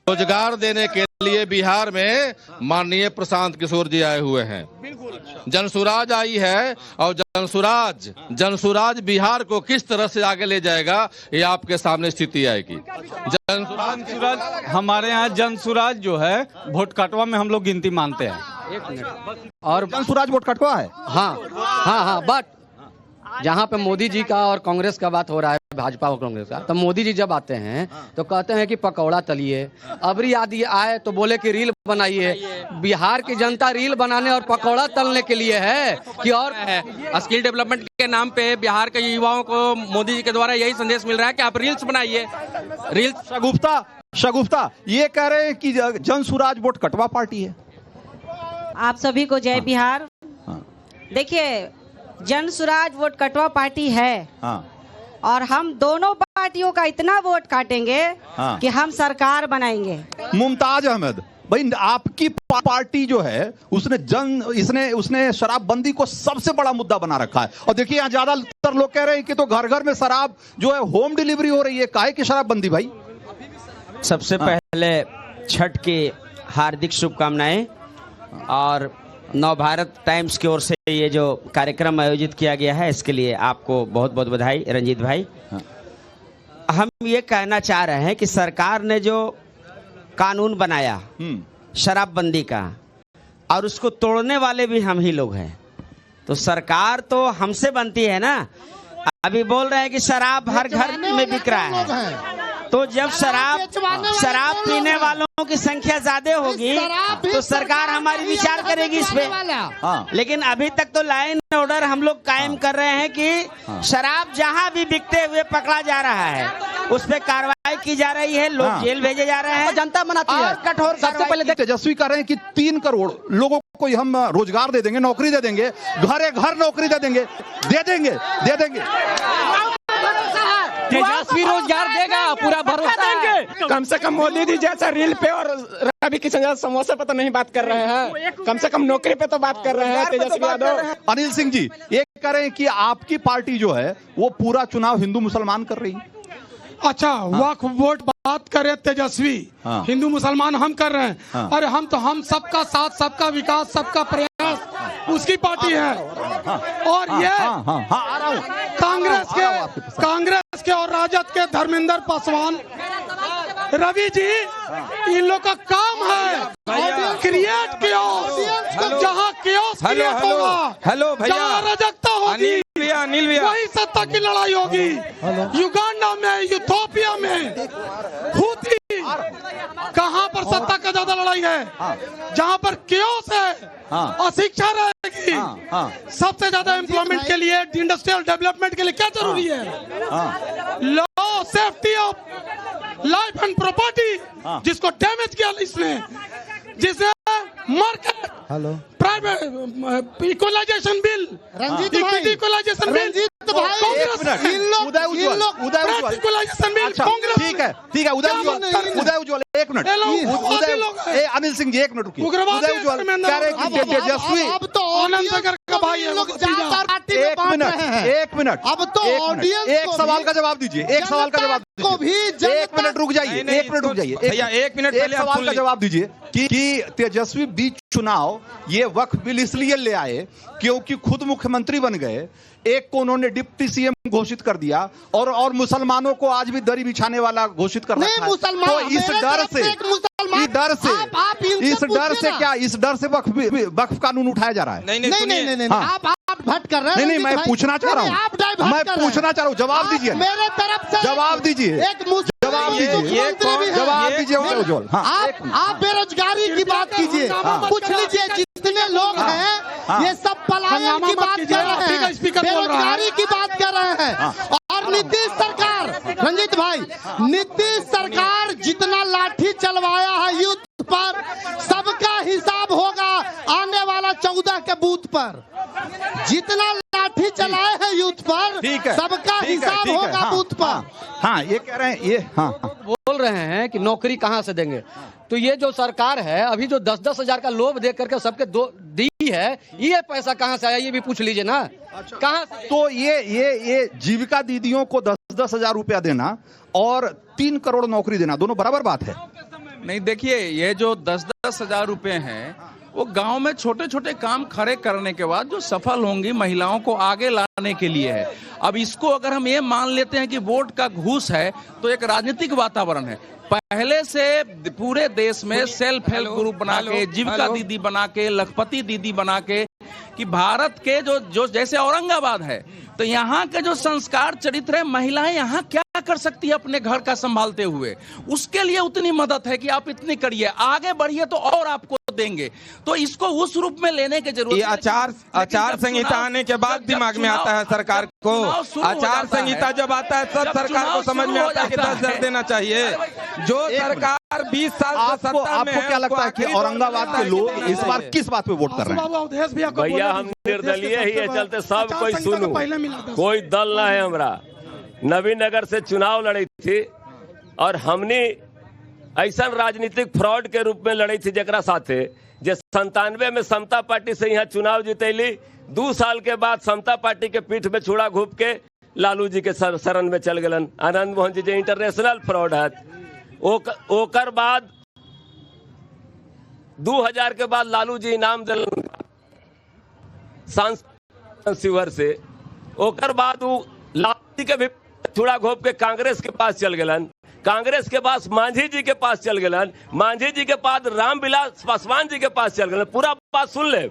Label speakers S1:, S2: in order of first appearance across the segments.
S1: रोजगार देने के लिए बिहार में माननीय प्रशांत किशोर जी आए हुए हैं। जनसुराज आई है और जनसुराज बिहार को किस तरह से आगे ले जाएगा ये आपके सामने स्थिति आएगी।
S2: जनसुराज हमारे यहाँ जनसुराज जो है वोट कटवा में हम लोग गिनती मानते हैं
S3: और जनसुराज वोट कटवा है।
S4: हाँ बट जहाँ पे मोदी जी का और कांग्रेस का बात हो रहा है, भाजपा और कांग्रेस का, तो मोदी जी जब आते हैं तो कहते हैं कि पकौड़ा तलिए। अबरी आदि आए तो बोले कि रील बनाइए। बिहार की जनता रील बनाने और पकौड़ा तलने के लिए है कि और
S5: स्किल डेवलपमेंट के नाम पे बिहार के युवाओं को मोदी जी के द्वारा यही संदेश मिल रहा है कि आप रील्स बनाइए। रील्स
S3: शगुफ्ता ये कह रहे हैं कि जनसुराज वोट कटवा पार्टी है।
S6: आप सभी को जय बिहार। देखिए, जनसुराज वोट कटवा पार्टी है और हम दोनों पार्टियों का इतना वोट काटेंगे कि हम सरकार बनाएंगे।
S3: मुमताज अहमद भाई, आपकी पार्टी जो है उसने शराबबंदी को सबसे बड़ा मुद्दा बना रखा है। और देखिए यहाँ ज्यादातर लोग कह रहे हैं कि तो घर घर में शराब जो है होम डिलीवरी हो रही है। काहे की शराबबंदी भाई?
S5: सबसे पहले छठ की हार्दिक शुभकामनाएं और नव भारत टाइम्स की ओर से ये जो कार्यक्रम आयोजित किया गया है इसके लिए आपको बहुत बहुत बधाई रंजीत भाई। हम ये कहना चाह रहे हैं कि सरकार ने जो कानून बनाया शराबबंदी का और उसको तोड़ने वाले भी हम ही लोग हैं, तो सरकार तो हमसे बनती है ना। अभी बोल रहे हैं कि शराब हर घर में बिक रहा है, तो जब शराब पीने वालों की संख्या ज्यादा होगी तो सरकार हमारी विचार करेगी इस पे। लेकिन अभी तक तो लाइन ऑर्डर हम लोग कायम कर रहे हैं कि शराब जहां भी बिकते हुए पकड़ा जा रहा है उस पे कार्रवाई की जा रही है, लोग जेल भेजे जा रहे हैं,
S4: जनता मनाती है।
S3: कठोर सबसे पहले तेजस्वी कर रहे हैं कि 3 करोड़ लोगों को हम रोजगार दे देंगे, नौकरी दे देंगे, घर नौकरी दे देंगे।
S4: तेजस्वी रोजगार देगा, पूरा भरोसा है।
S5: कम से कम मोदी जी जैसा रील पे और रवि किशन जैसा समोसे पे तो नहीं बात कर रहे हैं, कम से कम नौकरी पे तो बात कर रहे हैं तेजस्वी यादव।
S3: अनिल सिंह जी ये कह रहे हैं कि आपकी पार्टी जो है वो पूरा चुनाव हिंदू मुसलमान कर रही है।
S7: अच्छा, वक्फ बोर्ड बात करे तेजस्वी, हिंदू मुसलमान हम कर रहे हैं। अरे हम सबका साथ, सबका विकास, सबका प्रयास उसकी पार्टी है। और ये कांग्रेस के और राजद के धर्मेंद्र पासवान, रवि जी, इन लोग का काम है क्रिएट कियोस्क। जहाँ कियोस्क क्रिएट होगा, जहाँ अराजकता होगी, वही सत्ता की लड़ाई होगी। युगांडा में, इथियोपिया में, हुती, कहाँ पर सत्ता का ज्यादा लड़ाई है? जहाँ पर कियोस्क है, अशिक्षा रहेगी। सबसे ज्यादा एम्प्लॉयमेंट के लिए, इंडस्ट्रियल डेवलपमेंट के लिए क्या जरूरी है? Law, safety of life and property, जिसको डैमेज किया इसने, जिसने market, private equalization bill, equalization bill,
S3: ठीक है उदय उज्ज्वल एक मिनट। अनिल सिंह जी एक मिनट रुकिए। उदय उज्ज्वल कह रहे हैं कि तेजस्वी,
S7: अब तो आनंद सागर का भाई है,
S3: एक मिनट अब तो एक सवाल का जवाब दीजिए। एक मिनट रुक जाइए। एक सवाल का जवाब दीजिए कि तेजस्वी बीच चुनाव ये वक्फ बिल इसलिए ले आए क्योंकि खुद मुख्यमंत्री बन गए, एक को उन्होंने डिप्टी सीएम घोषित कर दिया और मुसलमानों को आज भी दरी बिछाने वाला घोषित कर रखा है। तो इस डर से वक्फ कानून उठाया जा रहा है।
S7: नहीं, आप भट कर रहे हैं।
S3: नहीं, मैं पूछना चाह रहा हूँ। जवाब दीजिए
S7: मेरे तरफ से।
S3: जवाब दीजिए उज्ज्वल।
S7: आप बेरोजगारी की बात कीजिए, पूछ लीजिए जितने लोग हैं ये सब पलायन की बात कर रहे हैं, बेरोजगारी की बात कर रहे हैं। और नीतीश सरकार, रंजीत भाई, नीतीश सरकार जितना लाठी चलवाया है यूथ पर, सबका हिसाब होगा आने वाला 14 के बूथ पर। जितना लाठी चलाए हैं यूथ पर, सबका हिसाब होगा बूथ पर।
S3: ये कह रहे हैं, ये
S4: बोल रहे हैं कि नौकरी कहाँ से देंगे। तो ये जो सरकार है अभी जो 10-10 हजार का लोभ दे करके सबके दी है, ये पैसा कहाँ से आया ये भी पूछ लीजिए ना। कहाँ से?
S3: तो ये जीविका दीदियों को 10-10 हजार रुपया देना और 3 करोड़ नौकरी देना, दोनों बराबर बात है।
S8: नहीं, देखिए ये जो 10-10 हजार रुपए हैं वो गांव में छोटे छोटे काम खड़े करने के बाद जो सफल होंगी महिलाओं को आगे लाने के लिए है। अब इसको अगर हम ये मान लेते हैं कि वोट का घूस है तो एक राजनीतिक वातावरण है। पहले से पूरे देश में सेल्फ हेल्प ग्रुप बना के, जीविका दीदी बना के, लखपति दीदी बना के, कि भारत के जो जैसे औरंगाबाद है तो यहाँ के जो संस्कार चरित्र है, महिलाएं यहाँ क्या कर सकती है अपने घर का संभालते हुए, उसके लिए उतनी मदद है कि आप इतनी करिए, आगे बढ़िए तो और आपको देंगे। तो इसको उस रूप में लेने की जरूरत
S9: ये आचार संहिता आने के बाद दिमाग में आता है सरकार को। आचार संहिता जब आता है तब सरकार को समझ में आता है कि 10,000 देना चाहिए। जो सरकार 20 साल से सत्ता में है,
S3: आपको क्या लगता है कि औरंगाबाद के लोग इस बार किस बात पे वोट कर रहे हैं?
S10: भैया हम निर्दलीय ही है, चलते सब कोई सुनू, कोई दल ना है। हमरा नवीनगर से चुनाव लड़ी थी और हमने ऐसा राजनीतिक फ्रॉड के रूप में लड़ी थी जरा साथे जे 97 में समता पार्टी से यहाँ चुनाव जीतैली। 2 साल के बाद समता पार्टी के पीठ में छुड़ा घूप के लालू जी के शरण में चल गलन। आनंद मोहन जी जो इंटरनेशनल फ्रॉड है, ओकर बाद 2000 के बाद लालू जी इनाम दिल सांसद शिवहर से, ओकर बाद वो लालू जी के भी छुड़ा घोप के कांग्रेस के पास चल गलन। कांग्रेस के पास मांझी जी के पास चल गलन। मांझी जी के पास रामविलास पासवान जी के पास चल गलन। पूरा बात सुन ले।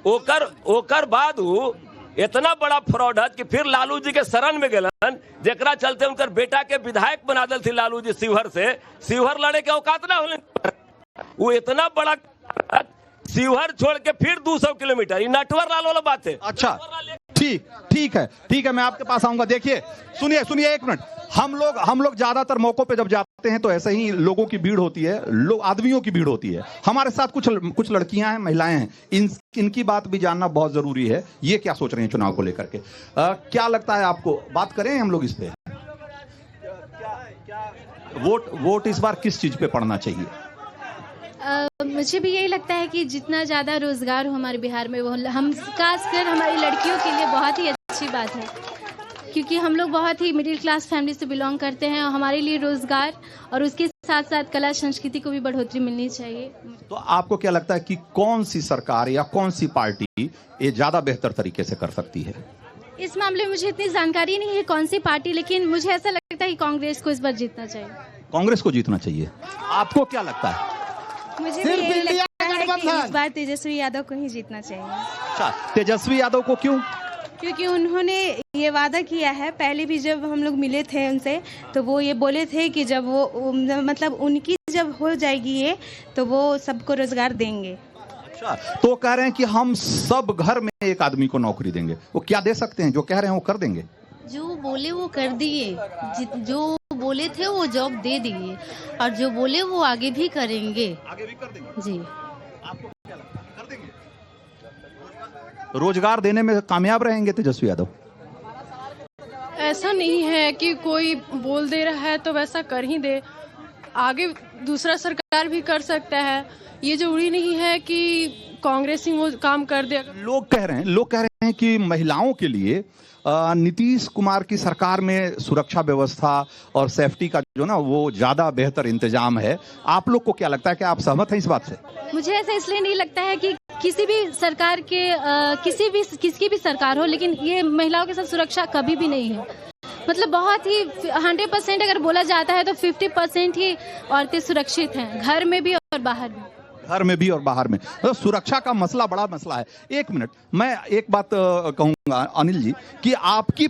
S10: ओकर बाद वो इतना बड़ा फ्रॉड है कि फिर लालू जी के शरण में गलन, जेकरा चलते उनकर बेटा के विधायक बना दल थी लालू जी शिवहर से। शिवहर लड़े के औकात ना होले। वो इतना बड़ा शिवहर छोड़ के फिर 200 किलोमीटर, ये नटवर लाल वाला बात है।
S3: अच्छा, ठीक है, मैं आपके पास आऊंगा। देखिए, सुनिए एक मिनट। हम लोग ज्यादातर मौकों पे जब जाते हैं तो ऐसे ही लोगों की भीड़ होती है, आदमियों की भीड़ होती है। हमारे साथ कुछ लड़कियां हैं, महिलाएं हैं, इनकी बात भी जानना बहुत जरूरी है। ये क्या सोच रहे हैं चुनाव को लेकर के? क्या लगता है आपको? बात करें हम लोग इस पे। वोट इस बार किस चीज पे पड़ना चाहिए?
S11: मुझे भी यही लगता है कि जितना ज़्यादा रोज़गार हो हमारे बिहार में, वो हम खासकर हमारी लड़कियों के लिए बहुत ही अच्छी बात है, क्योंकि हम लोग बहुत ही मिडिल क्लास फैमिली से बिलोंग करते हैं और हमारे लिए रोज़गार और उसके साथ साथ कला संस्कृति को भी बढ़ोतरी मिलनी चाहिए।
S3: तो आपको क्या लगता है कि कौन सी सरकार या कौन सी पार्टी ये ज़्यादा बेहतर तरीके से कर सकती है?
S11: इस मामले में मुझे इतनी जानकारी नहीं है कौन सी पार्टी, लेकिन मुझे ऐसा लगता है कि कांग्रेस को इस बार जीतना चाहिए।
S3: कांग्रेस को जीतना चाहिए। आपको क्या लगता है?
S11: मुझे भी यही लगता है कि इस बार तेजस्वी यादव को ही जीतना चाहिए।
S3: अच्छा, तेजस्वी यादव को क्यों?
S11: क्योंकि उन्होंने ये वादा किया है, पहले भी जब हम लोग मिले थे उनसे तो वो ये बोले थे कि जब वो मतलब उनकी जब हो जाएगी ये तो वो सबको रोजगार देंगे।
S3: अच्छा, तो कह रहे हैं कि हम सब घर में एक आदमी को नौकरी देंगे। वो क्या दे सकते हैं? जो कह रहे हैं वो कर देंगे।
S12: जो बोले वो कर दिए, जो बोले थे वो जॉब दे दिए और जो बोले वो आगे भी करेंगे।
S3: आगे भी कर देंगे
S12: जी।
S3: आपको क्या लगता है? कर देंगे? रोजगार देने में कामयाब रहेंगे तेजस्वी यादव?
S13: ऐसा नहीं है कि कोई बोल दे रहा है तो वैसा कर ही दे, आगे दूसरा सरकार भी कर सकता है। ये जरूरी नहीं है कि कांग्रेस ही वो काम कर दे।
S3: लोग कह रहे हैं कि महिलाओं के लिए नीतीश कुमार की सरकार में सुरक्षा व्यवस्था और सेफ्टी का जो ना वो ज्यादा बेहतर इंतजाम है। आप लोग को क्या लगता है कि आप सहमत हैं इस बात से?
S11: मुझे ऐसा इसलिए नहीं लगता है कि किसी भी सरकार के किसकी भी सरकार हो, लेकिन ये महिलाओं के साथ सुरक्षा कभी भी नहीं है। मतलब बहुत ही 100% अगर बोला जाता है तो 50% ही औरतें सुरक्षित हैं, घर में भी और बाहर भी।
S3: घर में भी और बाहर में। तो सुरक्षा का मसला बड़ा मसला है। एक मिनट, मैं एक बात कहूंगा अनिल जी कि आपकी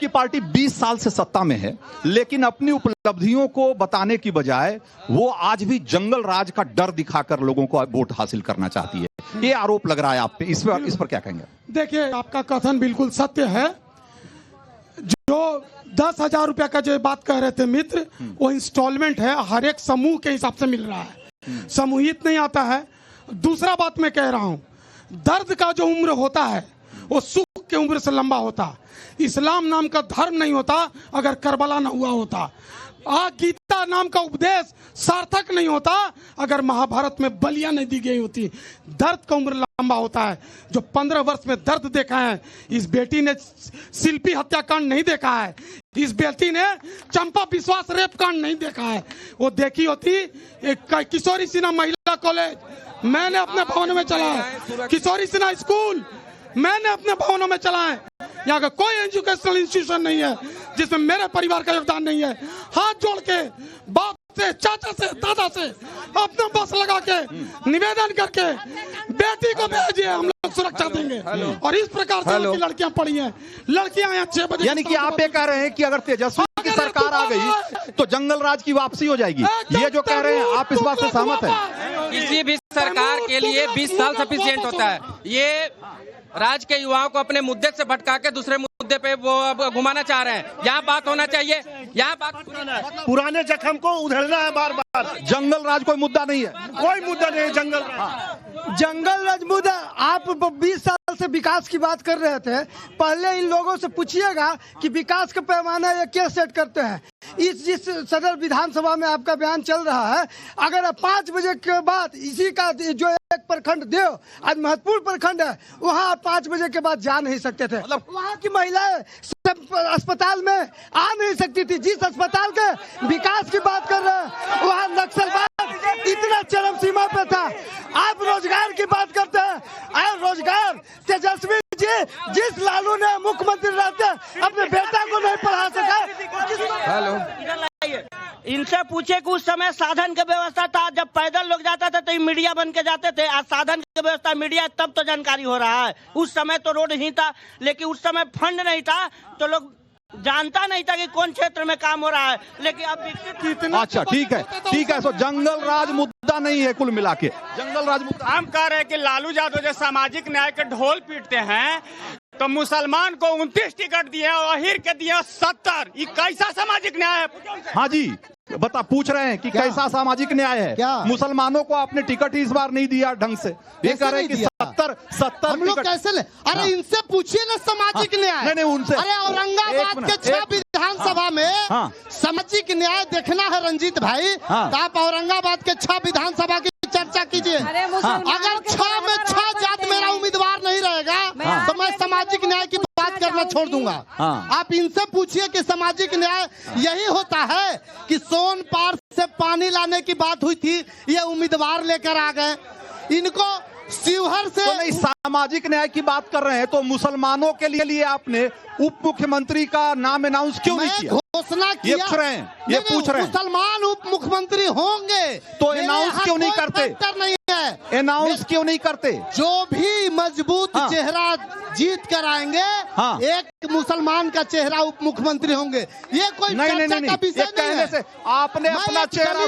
S3: पार्टी 20 साल से सत्ता में है, लेकिन अपनी उपलब्धियों को बताने की बजाय वो आज भी जंगल राज का डर दिखाकर लोगों को वोट हासिल करना चाहती है। ये आरोप लग रहा है आप पे, इस पर क्या कहेंगे?
S7: देखिए, आपका कथन बिल्कुल सत्य है। जो 10,000 रुपया का जो बात कह रहे थे मित्र, वो इंस्टॉलमेंट है, हर एक समूह के हिसाब से मिल रहा है, समूहित नहीं आता है। दूसरा बात मैं कह रहा हूं, दर्द का जो उम्र होता है वो सुख के उम्र से लंबा होता। इस्लाम नाम का धर्म नहीं होता अगर करबला न हुआ होता। गीता नाम का उपदेश सार्थक नहीं होता अगर महाभारत में बलियां नहीं दी गई होती। दर्द का उम्र लंबा होता है। जो 15 वर्ष में दर्द देखा है, इस बेटी ने शिल्पी हत्याकांड नहीं देखा है, इस बेटी ने चंपा विश्वास रेप कांड नहीं देखा है, वो देखी होती एक किशोरी सिन्हा महिला कॉलेज मैंने अपने भवन में चलाया, किशोरी सिन्हा स्कूल मैंने अपने भवनों में चलाए। यहाँ का कोई एजुकेशनल इंस्टीट्यूशन नहीं है जिसमें मेरे परिवार का योगदान नहीं है। हाथ जोड़ के बाप से, चाचा से, दादा से अपना बस लगा के निवेदन करके बेटी को भेजिए, हम लोग सुरक्षा देंगे। और इस प्रकार से उनकी लड़कियां पढ़ी हैं, लड़कियां यहाँ 6 बजे।
S3: यानी कि आप ये कह रहे हैं कि अगर तेजस्वी की सरकार आ गई तो जंगल राज की वापसी हो जाएगी, ये जो कह रहे हैं आप इस बात से सहमत हैं?
S9: किसी भी सरकार के लिए 20 साल सफिशिएंट होता है। ये राज्य के युवाओं को अपने मुद्दे से भटका के दूसरे मुद्दे पे वो अब घुमाना चाह रहे हैं। यहाँ बात होना चाहिए, यहाँ बात
S14: पुराने जख्म को उधेड़ना है बार बार।
S3: जंगल राज कोई मुद्दा नहीं है,
S14: कोई मुद्दा नहीं है
S15: जंगल राज मुद्दा। आप 20 साल से विकास की बात कर रहे थे, पहले इन लोगों से पूछिएगा कि विकास का पैमाना ये क्या सेट करते हैं। जिस सदर विधानसभा में आपका बयान चल रहा है, अगर 5 बजे के बाद इसी का जो एक प्रखंड देव आज महत्वपूर्ण प्रखंड है, वहाँ 5 बजे के बाद जा नहीं सकते थे। वहाँ की महिलाएं अस्पताल में आ नहीं सकती थी। जिस अस्पताल के विकास की बात कर रहे हैं, वहाँ नक्सलवाद इतना चरम सीमा पे था। आप रोजगार की बात करते हैं, रोजगार तेजस्वी जी जिस लालू ने मुख्यमंत्री रहते अपने बेटा को नहीं पढ़ा सका।
S16: इनसे पूछे कि उस समय साधन की व्यवस्था था, जब पैदल लोग जाता था तो मीडिया बन के जाते थे। आज साधन की व्यवस्था मीडिया, तब तो जानकारी हो रहा है। उस समय तो रोड ही था, लेकिन उस समय फंड नहीं था तो लोग जानता नहीं था कि कौन क्षेत्र में काम हो रहा है। लेकिन अब विकसित।
S3: अच्छा ठीक है। तो जंगल राज मुद्दा नहीं है कुल मिला के, जंगल राज मुद्दा।
S2: हम कह रहे हैं कि लालू यादव जो सामाजिक न्याय के ढोल पीटते हैं, तो मुसलमान को 29 टिकट दिए और अहीर के दिए 70। ये कैसा सामाजिक न्याय है?
S3: हाँ जी, पूछ रहे हैं कि कैसा सामाजिक न्याय है? मुसलमानों को आपने टिकट इस बार नहीं दिया ढंग से, ये कह रहे हैं कि 70
S14: हम लोग कैसे ले? अरे इनसे पूछिए ना सामाजिक न्याय।
S3: नहीं उनसे।
S14: अरे औरंगाबाद के 6 विधानसभा में सामाजिक न्याय देखना है रंजीत भाई, तो आप औरंगाबाद के 6 विधानसभा की चर्चा कीजिए। अगर 6 में 6 जात मेरा उम्मीदवार नहीं रहेगा तो मैं सामाजिक न्याय की बात करना छोड़ दूंगा। आप इनसे पूछिए कि सामाजिक न्याय यही होता है कि सोन पार से पानी लाने की बात हुई थी, ये उम्मीदवार लेकर आ गए। इनको शिवहर से
S3: तो नहीं, सामाजिक न्याय की बात कर रहे हैं तो मुसलमानों के लिए आपने उप मुख्यमंत्री का नाम अनाउंस क्यों नहीं किया?
S14: घोषणा किया।
S3: ये पूछ रहे हैं
S14: मुसलमान उप मुख्यमंत्री होंगे
S3: तो अनाउंस क्यों नहीं करते?
S14: नहीं है,
S3: अनाउंस क्यों नहीं करते?
S14: जो भी मजबूत चेहरा जीत कर आएंगे, एक मुसलमान का चेहरा उप मुख्यमंत्री होंगे। ये कोई चर्चा का विषय नहीं है।
S3: आपने अपना चेहरा